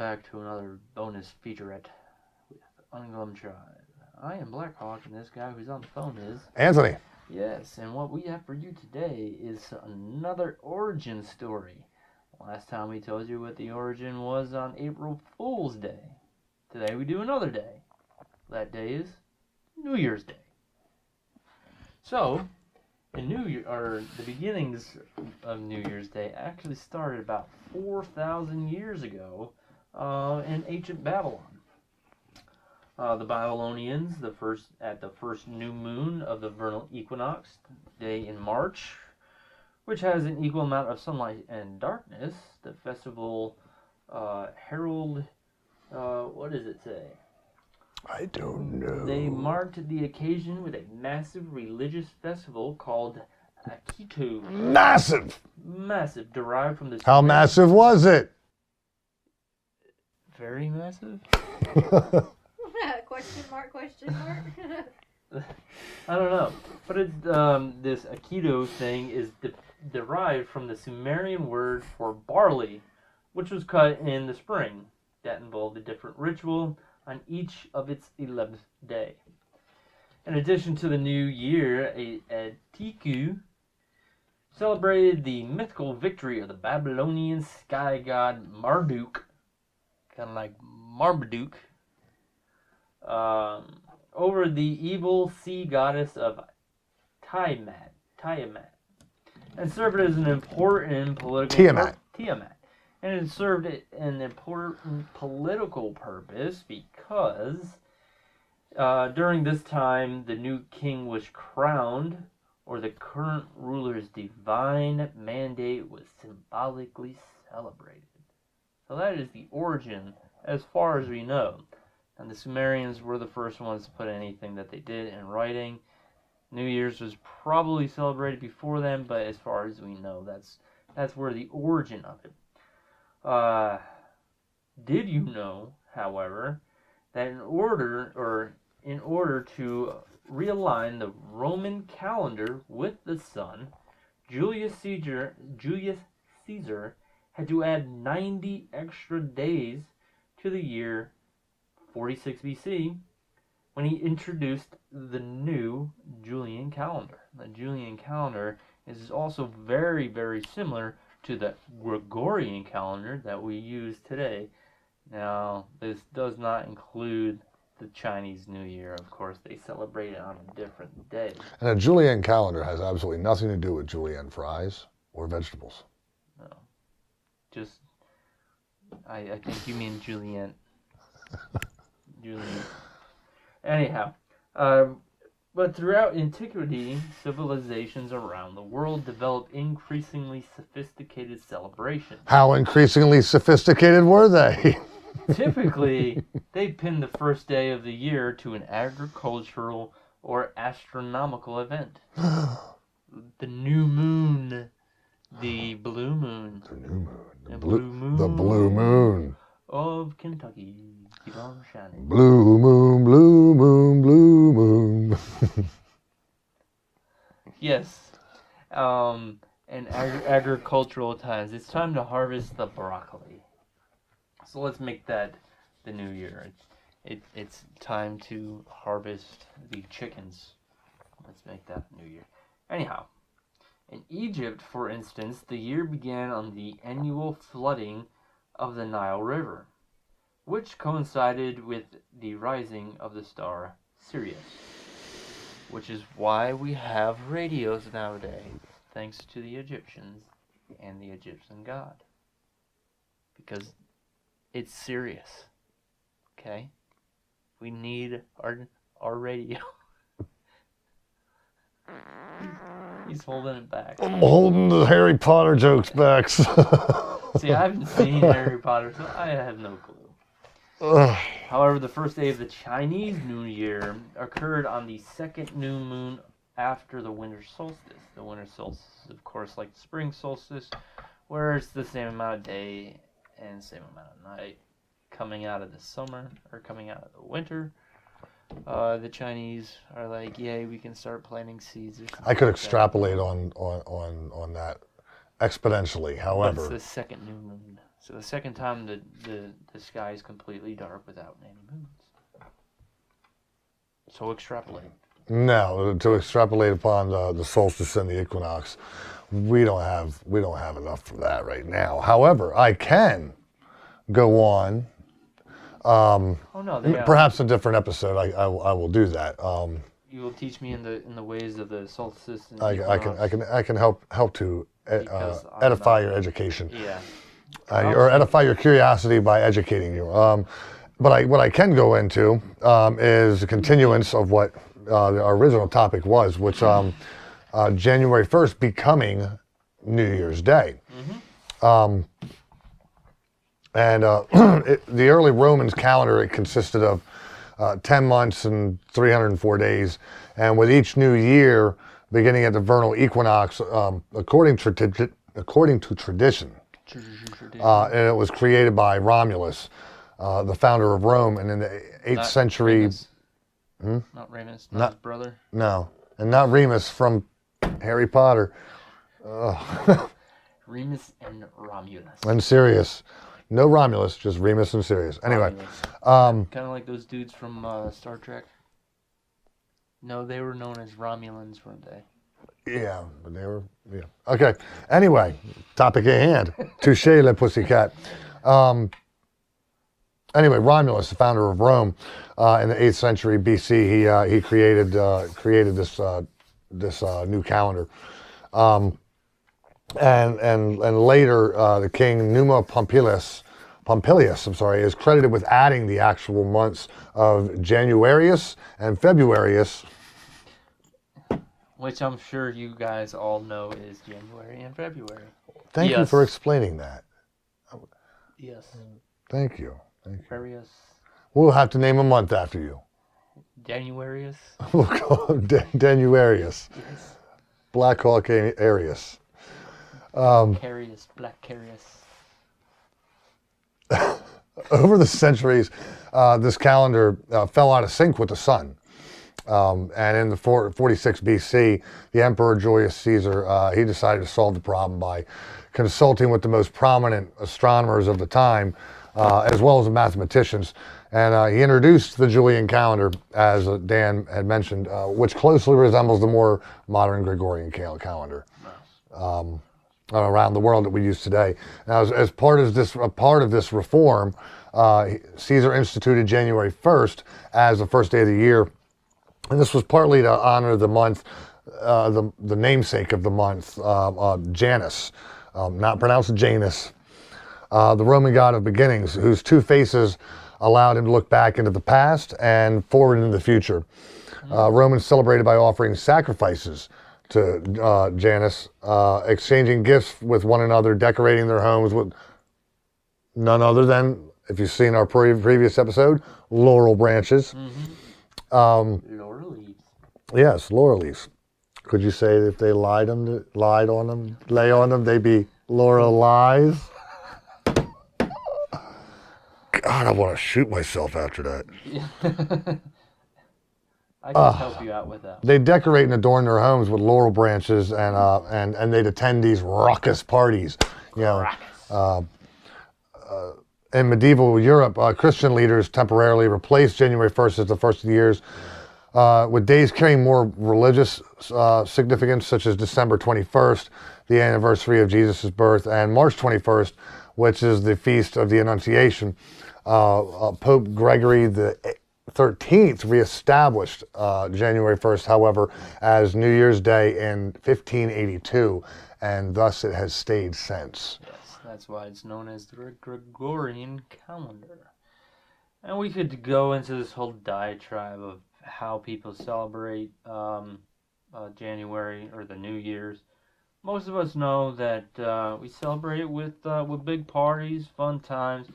back to another bonus featurette with UnGlum Tribe. I am Blackhawk, and this guy who's on the phone is... Anthony. Yes, and what we have for you today is another origin story. Last time we told you what the origin was on April Fool's Day. Today we do another day. That day is New Year's Day. So, the beginnings of New Year's Day actually started about 4,000 years ago in ancient Babylon. The Babylonians, at the first new moon of the vernal equinox day in March, which has an equal amount of sunlight and darkness, the festival herald. What does it say? I don't know. They marked the occasion with a massive religious festival called Akitu. Massive! Massive, derived from the... How massive was it? Very massive? Question mark, question mark. I don't know. But it's, this Akitu thing is derived from the Sumerian word for barley, which was cut in the spring. That involved a different ritual on each of its 11th day. In addition to the new year, Atiku celebrated the mythical victory of the Babylonian sky god Marduk, kind of like Marmaduke, over the evil sea goddess of Tiamat, and served as an important political... Tiamat. And it served an important political purpose because during this time the new king was crowned, or the current ruler's divine mandate was symbolically celebrated. So that is the origin as far as we know. And the Sumerians were the first ones to put anything that they did in writing. New Year's was probably celebrated before them, but as far as we know, that's where the origin of it. Did you know, however, that in order to realign the Roman calendar with the sun, Julius Caesar had to add 90 extra days to the year 46 BC when he introduced the new Julian calendar. The Julian calendar is also very, very similar to the Gregorian calendar that we use today. Now, this does not include the Chinese New Year. Of course, they celebrate it on a different day. And a Julian calendar has absolutely nothing to do with julienne fries or vegetables. No. Just, I think you mean Julienne. Julian. Anyhow, but throughout antiquity, civilizations around the world developed increasingly sophisticated celebrations. How increasingly sophisticated were they? Typically, they pinned the first day of the year to an agricultural or astronomical event. The new moon, the blue moon. The new moon. The blue moon. The blue moon. Of Kentucky. Keep on shining. Blue moon, blue moon, blue moon. Yes. In agricultural times, it's time to harvest the broccoli. So let's make that the new year. It's time to harvest the chickens. Let's make that new year. Anyhow, in Egypt, for instance, the year began on the annual flooding of the Nile River, which coincided with the rising of the star Sirius, which is why we have radios nowadays, thanks to the Egyptians and the Egyptian god. Because it's Sirius, okay? We need our radio. He's holding it back. I'm holding the Harry Potter jokes back. See, I haven't seen Harry Potter, so I have no clue. However, the first day of the Chinese New Year occurred on the second new moon after the winter solstice. The winter solstice is, of course, like the spring solstice, where it's the same amount of day and same amount of night. Coming out of the summer, or coming out of the winter, the Chinese are like, yay, we can start planting seeds. I could extrapolate on that exponentially. However, it's the second new moon. So the second time the sky is completely dark without any moons. So extrapolate. No, to extrapolate upon the solstice and the equinox, we don't have enough for that right now. However, I can go on. Oh no, Perhaps a different episode. I will do that. You will teach me in the ways of the solstice and I can help to edify your education. Yeah. Or edify your curiosity by educating you. But what I can go into is a continuance of what our original topic was, which January 1st becoming New Year's Day. Mm-hmm. And the early Romans calendar, it consisted of 10 months and 304 days. And with each new year beginning at the vernal equinox, according to tradition, and it was created by Romulus, the founder of Rome, and in the 8th century... Remus. Not Remus, not his brother. No, and not Remus from Harry Potter. Remus and Romulus. And Sirius. No Romulus, just Remus and Sirius. Anyway. Kind of like those dudes from Star Trek. No, they were known as Romulans, weren't they? Yeah, but they were... Yeah. Okay. Anyway, topic at hand. Touche, le pussycat. Anyway, Romulus, the founder of Rome, in the 8th century BC, he created this new calendar, and later the king Numa Pompilius, is credited with adding the actual months of Januarius and Februarius, which I'm sure you guys all know is January and February. Thank you for explaining that. Yes. Thank you. Aquarius. We'll have to name a month after you. Januarius. We'll call him Januarius. Yes. Black Hawk Arius. Carius, Black Carius. Over the centuries, this calendar fell out of sync with the sun. And in the 46 BC, the Emperor Julius Caesar, he decided to solve the problem by consulting with the most prominent astronomers of the time, as well as the mathematicians. And he introduced the Julian calendar, as Dan had mentioned, which closely resembles the more modern Gregorian calendar around the world that we use today. Now, as part of this reform, Caesar instituted January 1st as the first day of the year. And this was partly to honor the month, the namesake of the month, Janus, not pronounced Janus, the Roman god of beginnings, whose two faces allowed him to look back into the past and forward into the future. Romans celebrated by offering sacrifices to Janus, exchanging gifts with one another, decorating their homes with none other than, if you've seen our previous episode, laurel branches. Laurel leaves. Yes, laurel leaves. Could you say that if they lay on them, they'd be laurel lies? God, I want to shoot myself after that. I can help you out with that. They decorate and adorn their homes with laurel branches, and they'd attend these raucous parties. You know, in medieval Europe, Christian leaders temporarily replaced January 1st as the first of the years with days carrying more religious significance, such as December 21st, the anniversary of Jesus' birth, and March 21st, which is the feast of the Annunciation. Pope Gregory the 13th reestablished January 1st, however, as New Year's Day in 1582, and thus it has stayed since. Yes, that's why it's known as the Gregorian calendar. And we could go into this whole diatribe of how people celebrate January or the New Year's. Most of us know that we celebrate it with big parties, fun times,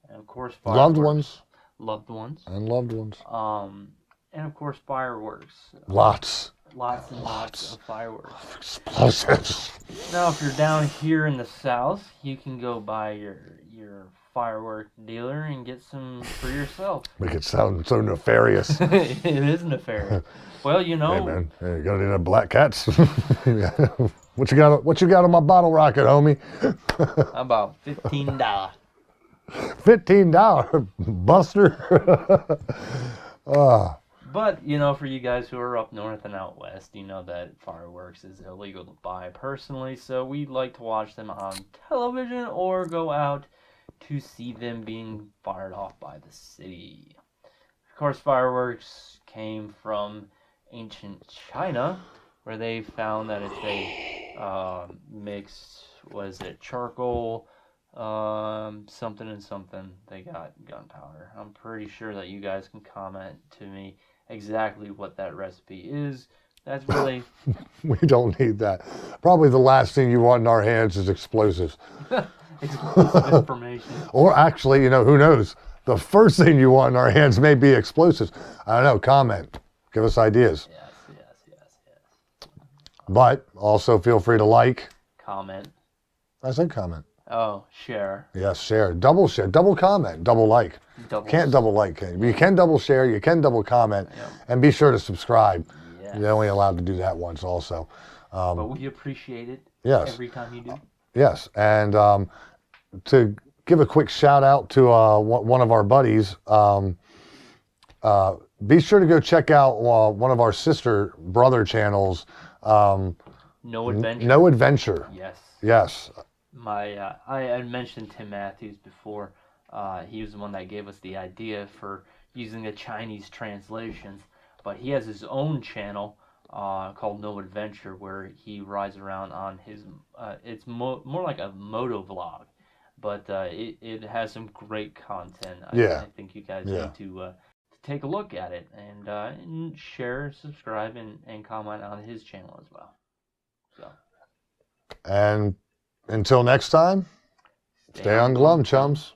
and of course fireworks. Loved ones. And loved ones. And of course fireworks. Lots and lots of fireworks. Explosives. Now, if you're down here in the South, you can go buy your firework dealer and get some for yourself. Make it sound so nefarious. It is nefarious. Well, you know. Hey man, you got any black cats? What you got on my bottle rocket, homie? About $15. $15, Buster. But, you know, for you guys who are up north and out west, you know that fireworks is illegal to buy personally, so we like to watch them on television or go out to see them being fired off by the city. Of course, fireworks came from ancient China, where they found that if they mixed, was it charcoal, something and something, they got gunpowder. I'm pretty sure that you guys can comment to me exactly what that recipe is. That's really We don't need that. Probably the last thing you want in our hands is explosives. exclusive information. Or actually, you know, who knows? The first thing you want in our hands may be explosives. I don't know. Comment. Give us ideas. Yes. But also feel free to like. Comment. I said comment. Oh, share. Yes, share. Double share. Double comment. Double like. Can't double like, can you? You can double share. You can double comment. Yep. And be sure to subscribe. Yes. You're only allowed to do that once also. But we appreciate it Yes. every time you do. Yes. And to give a quick shout out to one of our buddies, be sure to go check out one of our sister brother channels. No Adventure. No Adventure. Yes. Yes. I had mentioned Tim Matthews before. He was the one that gave us the idea for using the Chinese translations, but he has his own channel called No Adventure, where he rides around on his. It's more like a moto vlog, but it has some great content. I think you guys need to take a look at it and share, subscribe, and comment on his channel as well. So. And until next time, stay on glum, chums.